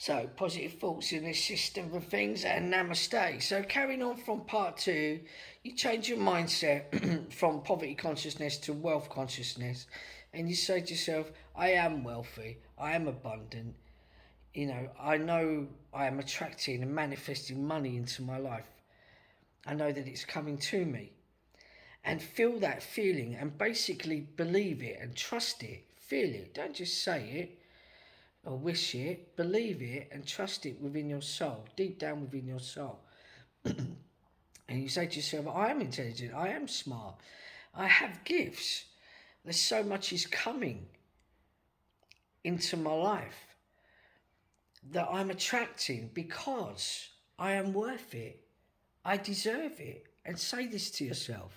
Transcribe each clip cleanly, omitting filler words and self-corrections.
So, positive thoughts in this system of things and namaste. So, carrying on from part two, you change your mindset from poverty consciousness to wealth consciousness, and you say to yourself, I am wealthy, I am abundant, I know I am attracting and manifesting money into my life. I know that it's coming to me. And feel that feeling and basically believe it and trust it. Feel it. Don't just say it or wish it, believe it and trust it within your soul, deep down within your soul. And you say to yourself, I am intelligent, I am smart, I have gifts. There's so much is coming into my life that I'm attracting because I am worth it. I deserve it. And say this to yourself.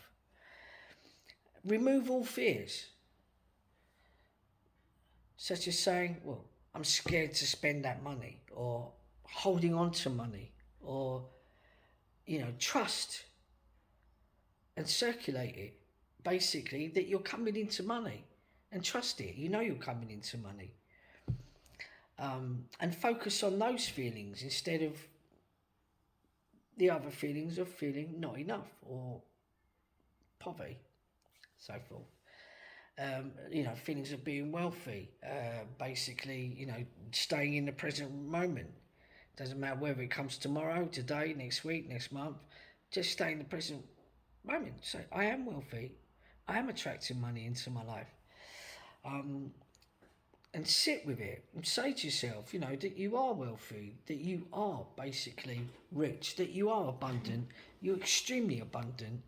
Remove all fears. Such as saying, well, I'm scared to spend that money, or holding on to money, or, trust and circulate it. Basically, that you're coming into money and trust it. You know you're coming into money. And focus on those feelings instead of the other feelings of feeling not enough or poverty, so forth. Feelings of being wealthy, basically, staying in the present moment. Doesn't matter whether it comes tomorrow, today, next week, next month, just stay in the present moment. So I am wealthy, I am attracting money into my life. And sit with it and say to yourself, that you are wealthy, that you are basically rich, that you are abundant, you're extremely abundant,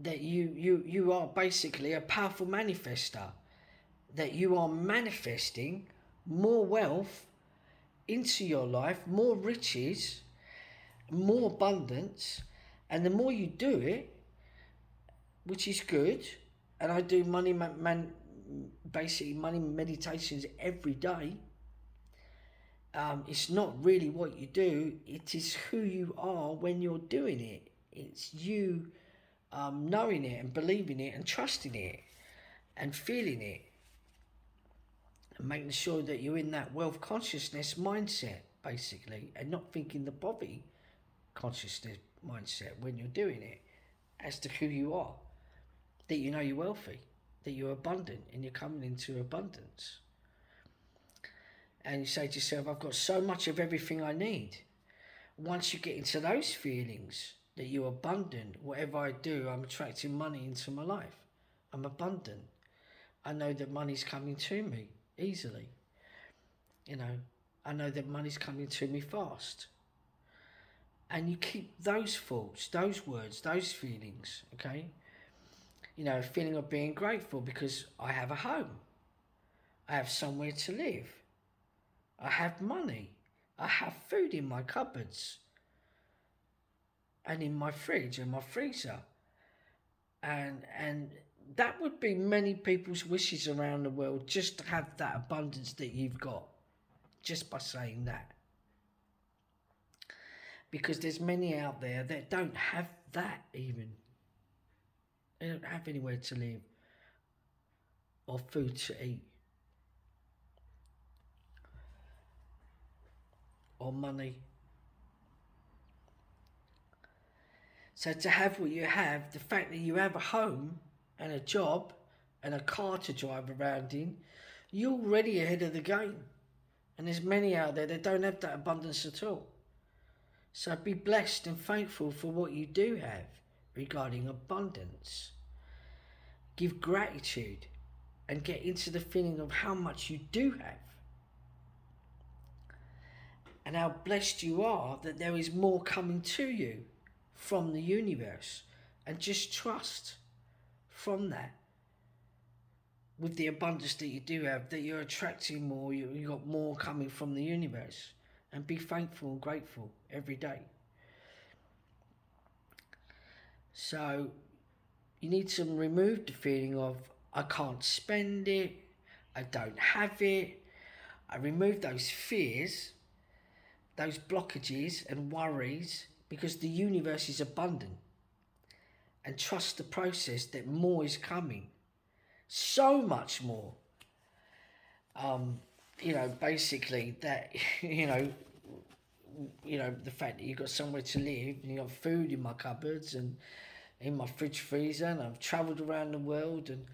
that you are basically a powerful manifester, that you are manifesting more wealth into your life, more riches, more abundance, and the more you do it, which is good, and I do basically money meditations every day. It's not really what you do, it is who you are when you're doing it. It's you knowing it and believing it and trusting it and feeling it and making sure that you're in that wealth consciousness mindset, basically, and not thinking the poverty consciousness mindset when you're doing it, as to who you are, that you know you're wealthy, that you're abundant and you're coming into abundance. And you say to yourself, I've got so much of everything I need. Once you get into those feelings that you're abundant, whatever I do, I'm attracting money into my life. I'm abundant. I know that money's coming to me easily. I know that money's coming to me fast. And you keep those thoughts, those words, those feelings, okay? A feeling of being grateful because I have a home. I have somewhere to live. I have money. I have food in my cupboards and in my fridge and my freezer. And that would be many people's wishes around the world, just to have that abundance that you've got, just by saying that. Because there's many out there that don't have that even. They don't have anywhere to live or food to eat or money. So to have what you have, the fact that you have a home and a job and a car to drive around in, you're already ahead of the game. And there's many out there that don't have that abundance at all. So be blessed and thankful for what you do have regarding abundance. Give gratitude and get into the feeling of how much you do have. And how blessed you are that there is more coming to you from the universe. And just trust from that, with the abundance that you do have, that you're attracting more, you've got more coming from the universe. And be thankful and grateful every day. So you need to remove the feeling of, I can't spend it, I don't have it. I remove those fears, those blockages and worries, because the universe is abundant. And trust the process that more is coming. So much more. basically that, the fact that you've got somewhere to live and you've got food in my cupboards and in my fridge freezer, and I've travelled around the world and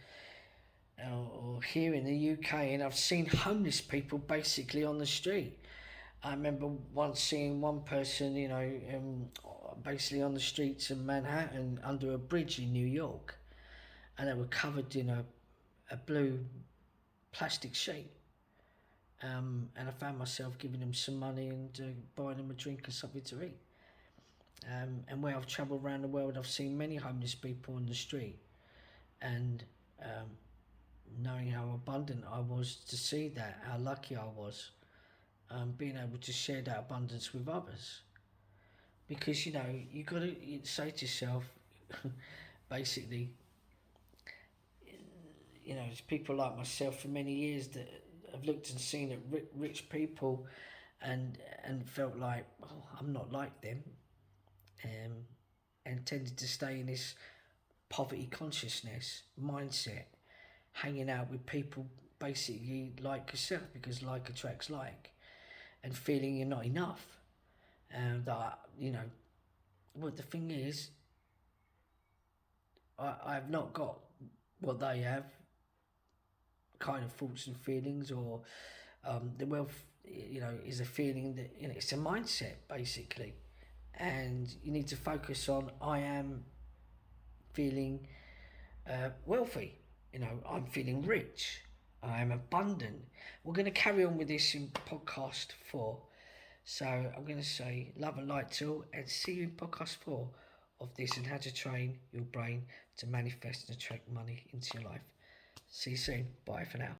or here in the UK, and I've seen homeless people basically on the street. I remember once seeing one person, basically on the streets of Manhattan under a bridge in New York, and they were covered in a blue plastic sheet. And I found myself giving them some money and buying them a drink and something to eat. And where I've travelled around the world, I've seen many homeless people on the street, and knowing how abundant I was to see that, how lucky I was, being able to share that abundance with others. Because you got to say to yourself, basically, there's people like myself for many years that have looked and seen at rich people, and felt like, oh, I'm not like them, and tended to stay in this poverty consciousness mindset, hanging out with people basically like yourself, because like attracts like, and feeling you're not enough. And well, the thing is, I've not got what they have, kind of thoughts and feelings, or the wealth, is a feeling that, it's a mindset basically, and you need to focus on, I am feeling wealthy, I'm feeling rich, I am abundant. We're going to carry on with this in podcast 4. So I'm going to say love and light to all, and see you in podcast 4 of this, and how to train your brain to manifest and attract money into your life. See you soon. Bye for now.